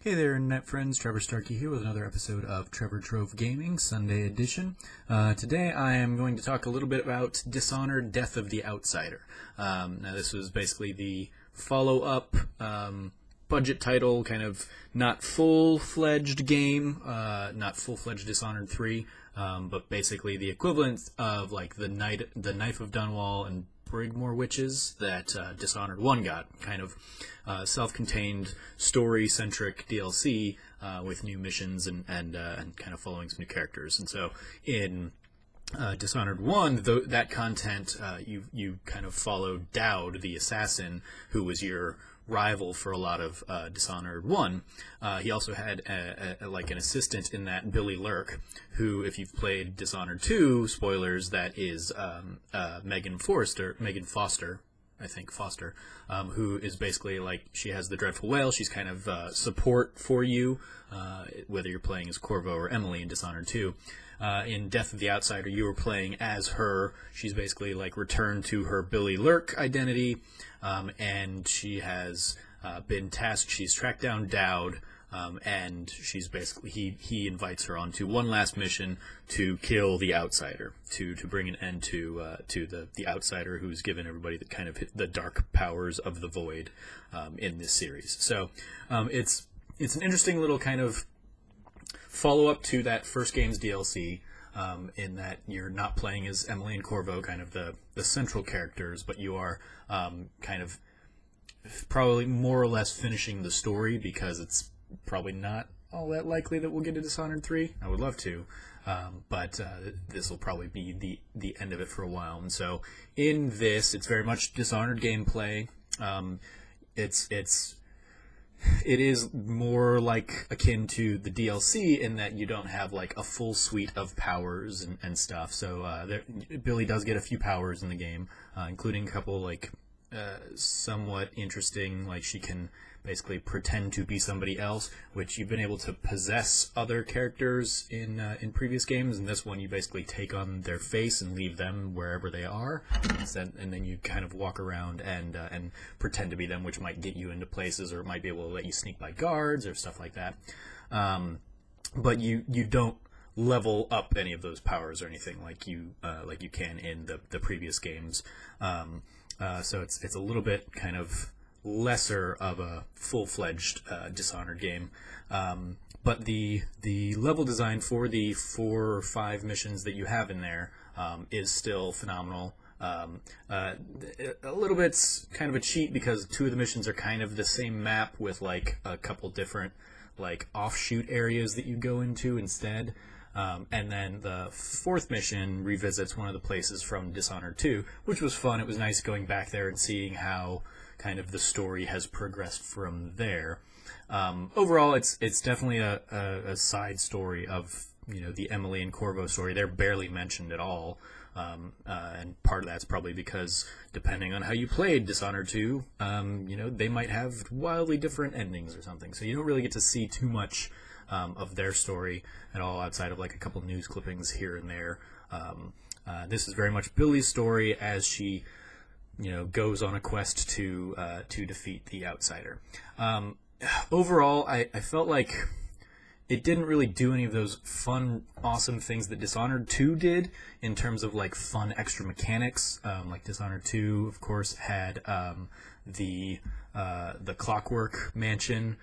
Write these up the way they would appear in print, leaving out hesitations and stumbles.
Hey there, Internet friends. Trevor Starkey here with another episode of Trevor Trove Gaming, Sunday edition. Today I am going to talk a little bit about Dishonored Death of the Outsider. Now this was basically the follow-up budget title, kind of not full-fledged game, not full-fledged Dishonored 3, but basically the equivalent of like the Knife of Dunwall and Brigmore Witches that Dishonored 1 got, kind of self-contained, story-centric DLC with new missions and kind of following some new characters. And so in Dishonored 1, that content, you kind of followed Dowd, the assassin, who was your rival for a lot of Dishonored 1. He also had like an assistant in that, Billy Lurk, who, if you've played Dishonored 2, spoilers, that is Megan Foster, I think, Foster, who is basically like, she has the Dreadful Whale. She's kind of support for you, whether you're playing as Corvo or Emily in Dishonored 2. In Death of the Outsider, you were playing as her. She's basically like returned to her Billy Lurk identity, and she has been tasked. She's tracked down Dowd, and she's basically, he invites her onto one last mission to kill the Outsider, to bring an end to the Outsider, who's given everybody the kind of the dark powers of the Void in this series. So it's an interesting little kind of follow-up to that first game's DLC, in that you're not playing as Emily and Corvo, kind of the central characters, but you are kind of probably more or less finishing the story, because it's probably not all that likely that we'll get to Dishonored 3. I would love to, but this will probably be the end of it for a while. And so in this, it's very much Dishonored gameplay. It is more like akin to the DLC in that you don't have like a full suite of powers and stuff. So Billy does get a few powers in the game, including a couple like somewhat interesting, like she can basically pretend to be somebody else, which you've been able to possess other characters in previous games. In this one, you basically take on their face and leave them wherever they are, and then you kind of walk around and pretend to be them, which might get you into places, or it might be able to let you sneak by guards or stuff like that. But you don't level up any of those powers or anything like you can in the previous games. So it's a little bit kind of lesser of a full-fledged Dishonored game, but the level design for the 4 or 5 missions that you have in there is still phenomenal. A little bit's kind of a cheat, because 2 of the missions are kind of the same map with like a couple different like offshoot areas that you go into instead. And then the 4th mission revisits one of the places from Dishonored 2, which was fun. It was nice going back there and seeing how kind of the story has progressed from there. Overall, it's definitely a side story of, the Emily and Corvo story. They're barely mentioned at all. And part of that's probably because, depending on how you played Dishonored 2, they might have wildly different endings or something. So you don't really get to see too much of their story at all, outside of like a couple news clippings here and there. This is very much Billy's story as she, goes on a quest to defeat the Outsider. Overall, I felt like it didn't really do any of those fun, awesome things that Dishonored 2 did in terms of like fun extra mechanics. Like Dishonored 2, of course, had the Clockwork Mansion,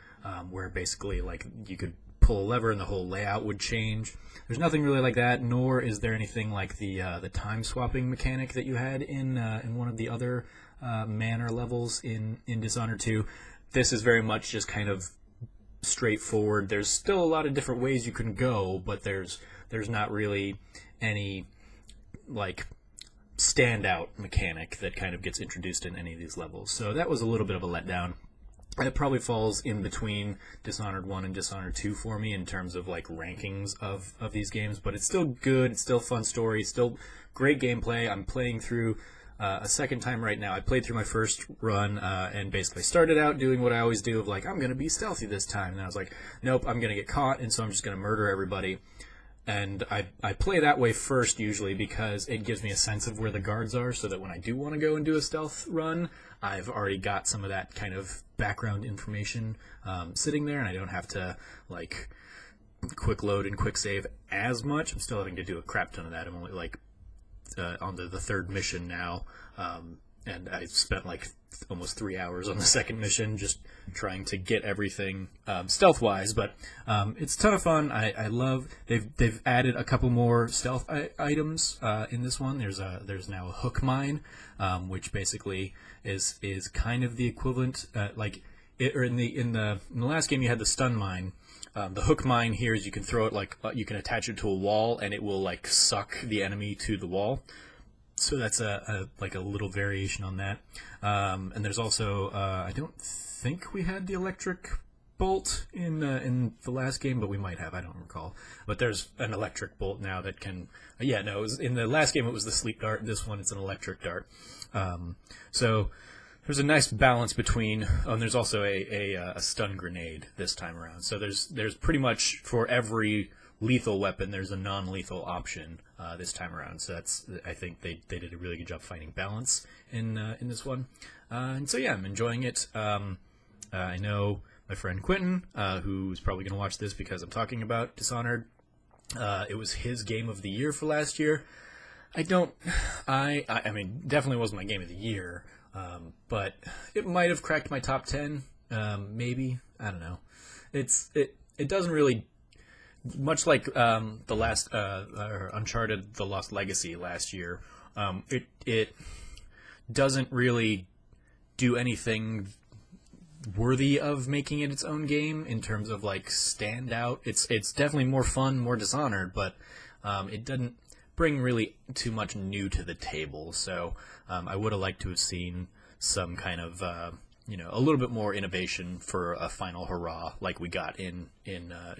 where basically like you could pull a lever and the whole layout would change. There's nothing really like that, nor is there anything like the time swapping mechanic that you had in one of the other manor levels in Dishonored 2. This is very much just kind of straightforward. There's still a lot of different ways you can go, but there's not really any like standout mechanic that kind of gets introduced in any of these levels. So that was a little bit of a letdown. It probably falls in between Dishonored 1 and Dishonored 2 for me in terms of like rankings of these games, but it's still good, it's still a fun story, it's still great gameplay. I'm playing through a second time right now. I played through my first run and basically started out doing what I always do of like, I'm going to be stealthy this time, and I was like, nope, I'm going to get caught, and so I'm just going to murder everybody. and I play that way first usually because it gives me a sense of where the guards are, so that when I do want to go and do a stealth run, I've already got some of that kind of background information sitting there, and I don't have to like quick load and quick save as much. I'm still having to do a crap ton of that. I'm only like on the third mission now, and I spent like almost 3 hours on the second mission just trying to get everything stealth wise, but it's a ton of fun. I love they've added a couple more stealth items in this one. There's now a hook mine, which basically is kind of the equivalent in the last game you had the stun mine. The hook mine here is you can throw it like you can attach it to a wall and it will like suck the enemy to the wall. So that's a little variation on that. And there's also I don't think we had the electric bolt in the last game, but we might have. I don't recall. But there's an electric bolt now that can. In the last game it was the sleep dart. This one it's an electric dart. So there's a nice balance between. And there's also a stun grenade this time around. So there's pretty much for every lethal weapon, there's a non-lethal option this time around. So I think they did a really good job finding balance in this one. And so yeah, I'm enjoying it. I know my friend Quentin, who's probably going to watch this because I'm talking about Dishonored. It was his game of the year for last year. I mean, definitely wasn't my game of the year, but it might have cracked my top 10, maybe. I don't know. It doesn't really. Much like the last Uncharted: The Lost Legacy last year, it doesn't really do anything worthy of making it its own game in terms of like standout. It's definitely more fun, more Dishonored, but it doesn't bring really too much new to the table. So I would have liked to have seen some kind of a little bit more innovation for a final hurrah like we got in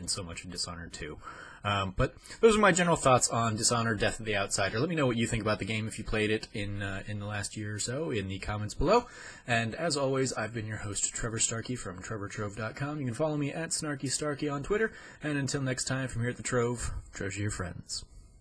so much of Dishonored 2. But those are my general thoughts on Dishonored Death of the Outsider. Let me know what you think about the game if you played it in the last year or so in the comments below. And as always, I've been your host, Trevor Starkey from TrevorTrove.com. You can follow me at SnarkyStarkey on Twitter. And until next time, from here at the Trove, treasure your friends.